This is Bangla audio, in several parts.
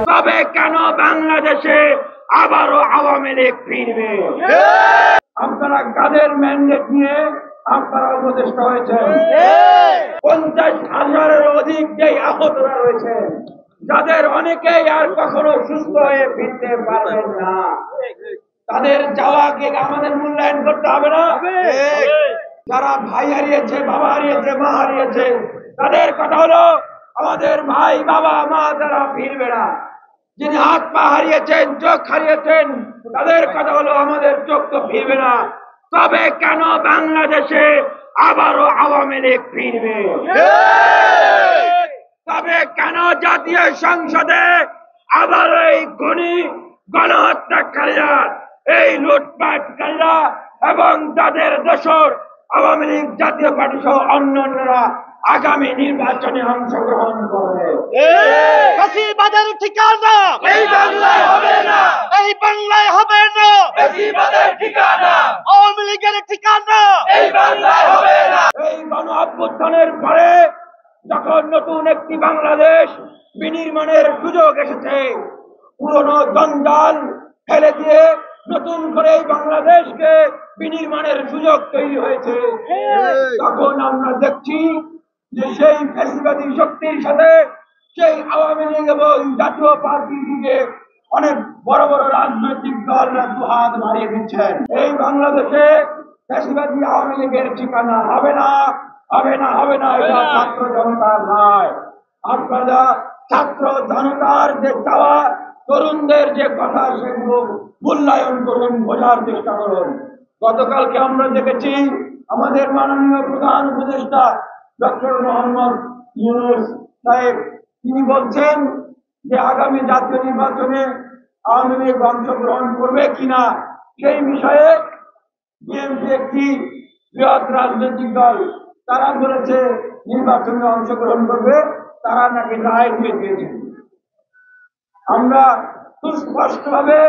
তবে কেন বাংলাদেশে আবারও আওয়ামী লীগ ফিরবে? আপনারা কাদের ম্যান্ডেট নিয়ে আপনারা উপদেষ্টা হয়েছেন? 50,000-এর অধিক যে আহতরা রয়েছে, যাদের অনেকেই আর কখনো সুস্থ হয়ে ফিরতে পারবেন না, তাদের যাওয়াকে আমাদের মূল্যায়ন করতে হবে না? যারা ভাই হারিয়েছে, বাবা হারিয়েছে, মা হারিয়েছে, তাদের কথা হলো আমাদের ভাই বাবা মা যারা ফিরবে না। যিনি হাত পা হারিয়েছেন, চোখ হারিয়েছেন, তাদের কথা হলো আমাদের চোখ তো ফিরবে না। তবে কেন বাংলাদেশে আবারও আওয়ামী লীগ ফিরবে? তবে কেন জাতীয় সংসদে আবার এই খুনি গণহত্যাকারীরা, এই লুটপাটকারীরা এবং তাদের দোসর আওয়ামী লীগ জাতীয় পার্টি সহ অন্যান্যরা আগামী নির্বাচনে অংশগ্রহণ করবে? ফ্যাসিবাদের ঠিকানা এই বাংলায় হবে না, এই বাংলায় হবে না। ফ্যাসিবাদের ঠিকানা আওয়ামী লীগের ঠিকানা এই বাংলায় হবে না। এই গণ অভ্যুত্থানের পরে যখন নতুন একটি বাংলাদেশ বিনির্মাণের সুযোগ এসেছে, পুরনো জঞ্জাল ফেলে দিয়ে নতুন করে এই বাংলাদেশকে বিনির্মাণের সুযোগ তৈরি হয়েছে, তখন আমরা দেখছি যে সেই ফ্যাসিবাদী শক্তির সাথে সেই আওয়ামী লীগ এবং জাতীয় পার্টির দিকে অনেক বড় বড় রাজনৈতিক দলরা দুহাত বাড়িয়ে দিচ্ছেন। এই বাংলাদেশে ফ্যাসিবাদী আওয়ামী লীগের ঠিকানা হবে না, হবে না, হবে না। এটা ছাত্র জনতার নয়। আপনারা ছাত্র জনতার যে চাওয়া, তরুণদের যে কথা, সেগুলো মূল্যায়ন করুন, বোঝার চেষ্টা করুন। গতকালকে আমরা দেখেছি আমাদের মাননীয় প্রধান উপদেষ্টা ডক্টর মোহাম্মদ ইউনূস সাহেব, তিনি বলছেন যে আগামী জাতীয় নির্বাচনে আওয়ামী লীগ অংশগ্রহণ করবে কিনা সেই বিষয়ে বিএনপি একটি বৃহৎ রাজনৈতিক দল, তারা বলেছে নির্বাচনে অংশগ্রহণ করবে, তারা নাকি রায় দিয়ে দিয়েছেন। আমরা সুস্পষ্টভাবে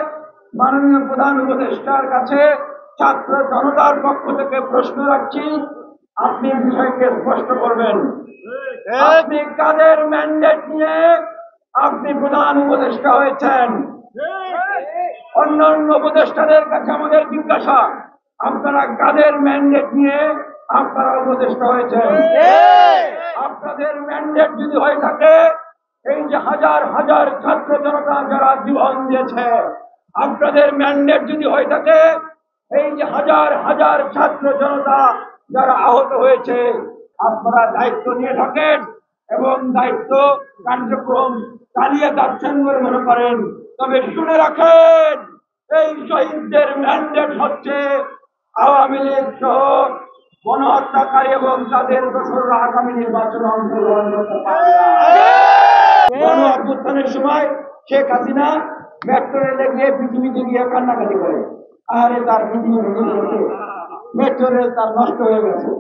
মাননীয় প্রধান উপদেষ্টার কাছে ছাত্র জনতার পক্ষ থেকে প্রশ্ন রাখছি, আপনি বিষয়কে স্পষ্ট করবেন। আপনি কাদের ম্যান্ডেট নিয়ে আপনি প্রধান উপদেষ্টা হয়েছেন? অন্যান্য উপদেষ্টাদের কাছে আমাদের জিজ্ঞাসা, আপনারা কাদের ম্যান্ডেট নিয়ে আপনারা উপদেষ্টা হয়েছেন? আপনাদের ম্যান্ডেট যদি হয়ে থাকে, এই যে হাজার হাজার ছাত্র জনতা যারা জীবন দিয়েছে, আপনাদের ম্যান্ডেট যদি হয়ে থাকে, এই যে হাজার হাজার ছাত্র জনতা যারা আহত হয়েছে, আপনারা দায়িত্ব নিয়ে থাকেন এবং দায়িত্ব কার্যক্রম চালিয়ে যাচ্ছেন বলে মনে করেন, তবে শুনে রাখেন, এই শহীদদের ম্যান্ডেট হচ্ছে আওয়ামী লীগ সহ গণহত্যাকারী এবং তাদের দোসররা আগামী নির্বাচনে অংশগ্রহণ করতে পারবে না। গণ অভ্যুত্থানের সময় শেখ হাসিনা মেট্রো রেলে গিয়ে পৃথিবীতে গিয়ে কান্নাকাটি করে, আরে তার পৃথিবী ভেঙে গেছে, মেট্রো রেল তার নষ্ট হয়ে গেছে।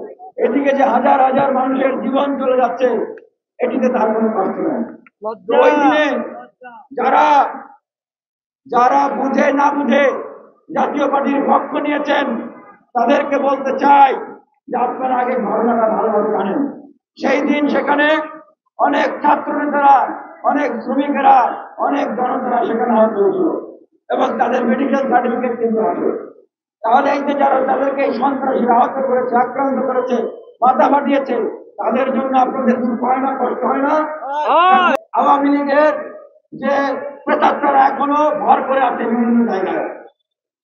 এদিকে যে হাজার হাজার মানুষের জীবন চলে যাচ্ছে, এটিতে তার কোনো কষ্ট নেই। ওই দিনে যারা যারা বুঝে না বুঝে জাতীয় পার্টির পক্ষ নিয়েছেন, তাদেরকে বলতে চাই যে আপনারা আগে ঘটনাটা ভালোভাবে জানেন। সেই দিন সেখানে অনেক ছাত্র নেতারা, অনেক শ্রমিকেরা, অনেক জনতারা সেখানে আহত হয়েছিল এবং তাদের মেডিকেল সার্টিফিকেট কিন্তু আছে। তাহলে এই যে যারা তাদেরকে এই সন্ত্রাসীরা আহত করেছে, আক্রান্ত করেছে, মাথা ফাটিয়েছে, তাদের জন্য আপনাদের দুঃখ হয় না, কষ্ট হয় না? আওয়ামী লীগের যে প্রেতাত্মারা এখনো ভর করে আছে বিভিন্ন জায়গায়,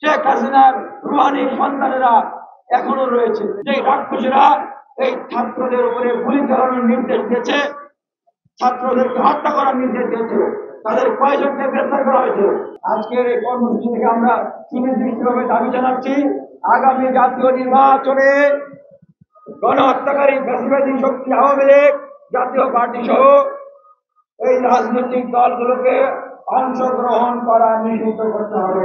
শেখ হাসিনার রুহানির সন্তানেরা এখনো রয়েছে, যে রাক্ষসীরা এই ছাত্রদের উপরে গুলি চালানোর নির্দেশ দিয়েছে, ছাত্রদেরকে হত্যা করার নির্দেশ দিয়েছে, তাদের কয়েকজনকে গ্রেফতার করা হয়েছে। আজকের এই কর্মসূচি থেকে আমরা সুনির্দিষ্টভাবে দাবি জানাচ্ছি, আগামী জাতীয় নির্বাচনে গণহত্যাকারী ফ্যাসিবাদী শক্তি আওয়ামী লীগ জাতীয় পার্টি সহ এই রাজনৈতিক দলগুলোকে অংশগ্রহণ করা নিষিদ্ধ করতে হবে।